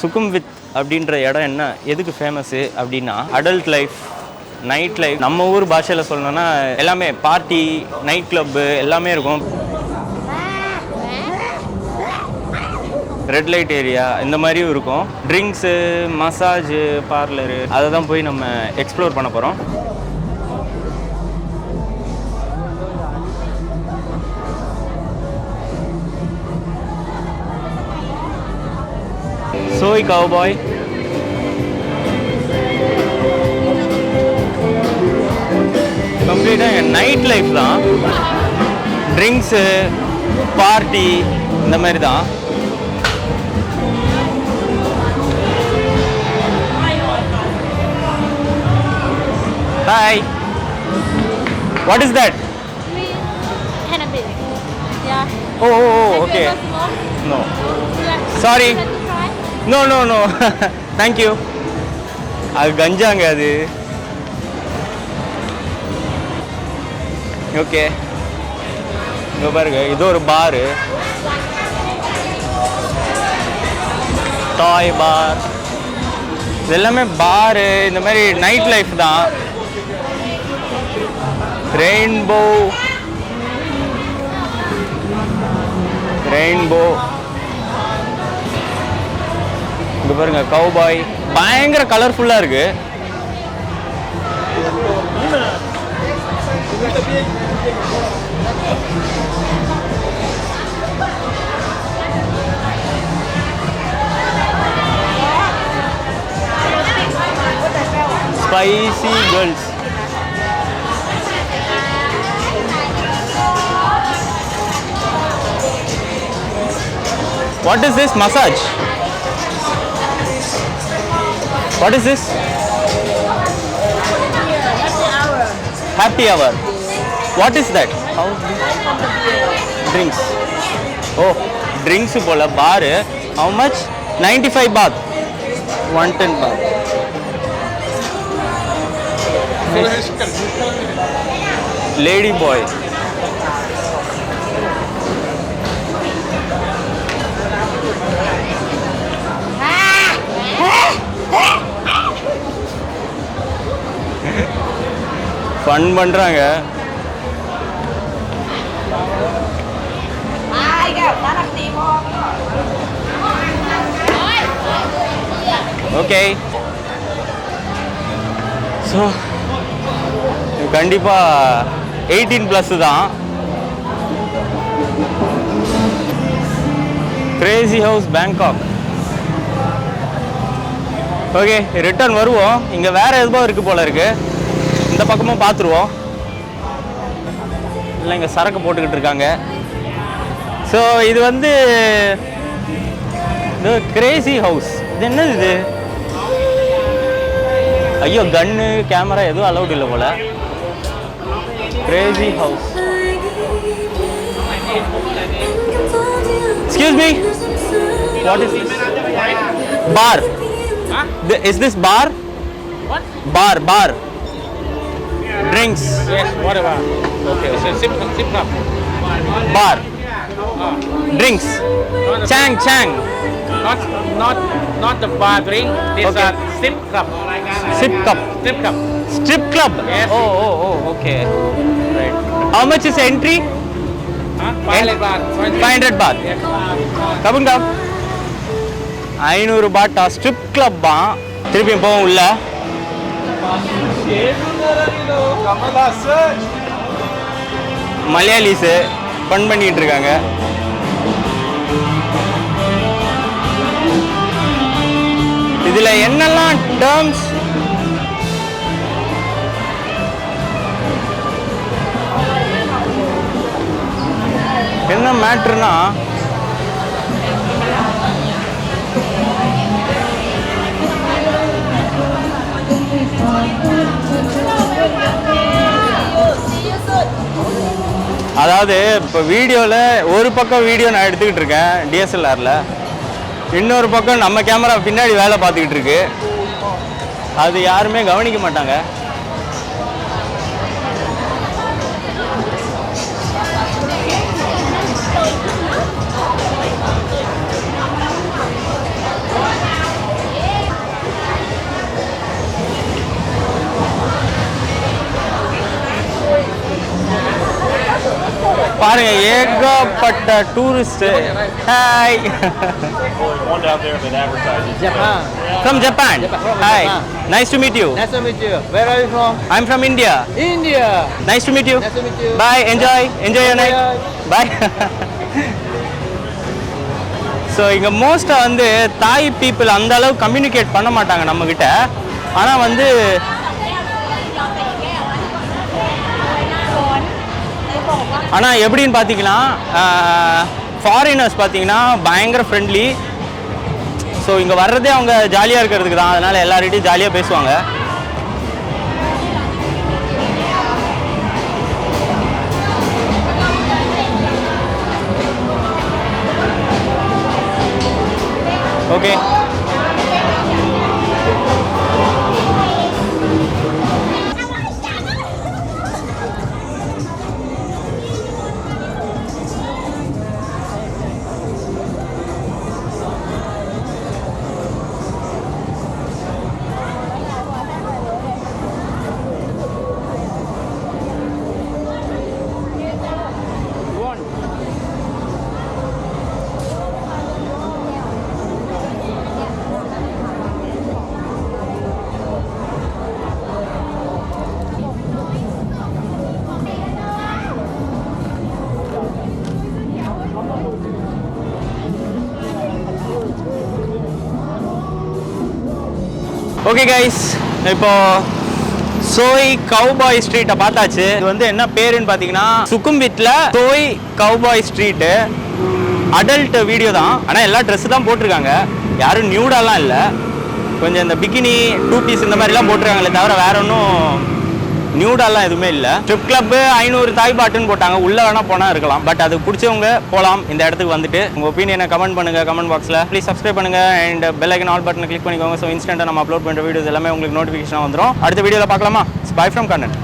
சுகும்வித் அப்படின்ற இடம் என்ன எதுக்கு ஃபேமஸு அப்படின்னா அடல்ட் லைஃப், நைட் லைஃப். நம்ம ஊர் பாஷையில் சொல்லணும்னா எல்லாமே பார்ட்டி, நைட் கிளப்பு எல்லாமே இருக்கும். ரெட் லைட் ஏரியா இந்த மாதிரியும் இருக்கும். ட்ரிங்க்ஸு, மசாஜு, பார்லரு அதை தான் போய் நம்ம எக்ஸ்ப்ளோர் பண்ண போகிறோம். Soi Cowboy. கம்ப்ளீட்டாக நைட் லைஃப் தான். ட்ரிங்க்ஸு, பார்ட்டி இந்த மாதிரி தான். Hi, what is that? Cannabis. Yeah. Oh, okay. No. Sorry. No. Thank you. அது கஞ்சாங்க அது. ஓகே, இங்கே பாருங்க, இது ஒரு பாரு, டாய் பார். இது எல்லாமே பாரு, இந்த மாதிரி நைட் லைஃப் தான். ரெயின்போ இங்கே பாருங்க, கவுபாய் பயங்கர கலர்ஃபுல்லாக இருக்கு. Spicy girls. What is this massage? What is this? Happy hour. What is that? How? Drinks. Oh, drinks pola bar. How much? 95 baht. 110 baht. Lady boy. Fun பண்ணுறாங்க. Okay, so கண்டிப்பாக 18+ தான். Crazy house Bangkok. Okay, return வருவோம். இங்கே வேறு எதுவும் இருக்குது போல இருக்குது. இந்த பக்கமும் பார்த்துருவோம். இல்லை, இங்கே சரக்கு போட்டுக்கிட்டு இருக்காங்க. ஸோ இது வந்து இது கிரேசி ஹவுஸ். இது என்னது இது? ஐயோ, கன்னு கேமரா எதுவும் அலௌட் இல்லை போல. Crazy house. Excuse me, what is this? Bar. Is this bar? What? Bar. Drinks. Yes, whatever. Okay, so sip cup. Bar. Drinks. Chang. Not the bar drink. These Okay. are sip cup. Sip cup. Strip club. Yes. Oh, okay. Right. How much is entry? 500 baht. 500 baht. Yes. Come. 500 பாட்டா? Strip கிளப்பா? திருப்பியும் போவோம் உள்ள. மலையாளிஸு fun பண்ணிட்டு இருக்காங்க. இதில் என்னெல்லாம் terms? என்ன மேட்ருனா, அதாவது இப்போ வீடியோவில் ஒரு பக்கம் வீடியோ நான் எடுத்துக்கிட்டு இருக்கேன் டிஎஸ்எல்ஆரில், இன்னொரு பக்கம் நம்ம கேமரா பின்னாடி வேலை பார்த்துக்கிட்டு இருக்கு. அது யாருமே கவனிக்க மாட்டாங்க. பாருங்க ஏகப்பட்ட tourist. Hi. One down there that advertises. Japan. From Japan. Hi. Nice to meet you. Nice to meet you. Where are you from? I'm from India. India. Nice to meet you. Nice to meet you. Bye. Enjoy your night. Bye. So இங்கே மோஸ்ட்டாக வந்து தாய் people அந்த அளவு communicate பண்ண மாட்டாங்க நம்மக்கிட்ட. ஆனால் வந்து எப்படின்னு பார்த்தீங்கன்னா ஃபாரினர்ஸ் பார்த்தீங்கன்னா பயங்கர ஃப்ரெண்ட்லி. ஸோ இங்கே வர்றதே அவங்க ஜாலியாக இருக்கிறதுக்கு தான். அதனால் எல்லார்கிட்டையும் ஜாலியாக பேசுவாங்க. ஓகே. ஓகே கைஸ், இப்போ சோய் கவுபாய் ஸ்ட்ரீட்டை பார்த்தாச்சு. இது வந்து என்ன பேருன்னு பார்த்தீங்கன்னா சுகும்விட்ல சோய் கவுபாய் ஸ்ட்ரீட்டு. அடல்ட் வீடியோ தான், ஆனால் எல்லா ட்ரெஸ்ஸு தான் போட்டிருக்காங்க. யாரும் நியூடாலாம் இல்லை. கொஞ்சம் இந்த பிகினி 2 பீஸ் இந்த மாதிரிலாம் போட்டிருக்காங்களே தவிர வேற ஒன்றும் நியூடாலாம் எதுவுமே இல்லை. ஸ்ட்ரிப் கிளப்பு 500 தாய் பாட்டுன்னு போட்டாங்க. உள்ளே வேணால் போனால் இருக்கலாம். பட் அது பிடிச்சவங்க போகலாம் இந்த இடத்துக்கு வந்துட்டு. உங்கள் ஒப்பீனியனை கமெண்ட் பண்ணுங்கள் கமெண்ட் பாக்ஸில். ப்ளீஸ் சப்ஸ்கிரைப் பண்ணுங்கள் அண்ட் பெல் ஐக்கன் ஆல் பட்டனை கிளிக் பண்ணிக்கோங்க. ஸோ இன்ஸ்டன்ட்டாக நம்ம அப்லோட் பண்ணுற வீடியோஸ் எல்லாமே உங்களுக்கு நோட்டிஃபிகேஷன் வந்துடும். அடுத்த வீடியோவில் பார்க்கலாமா? By from Kannan.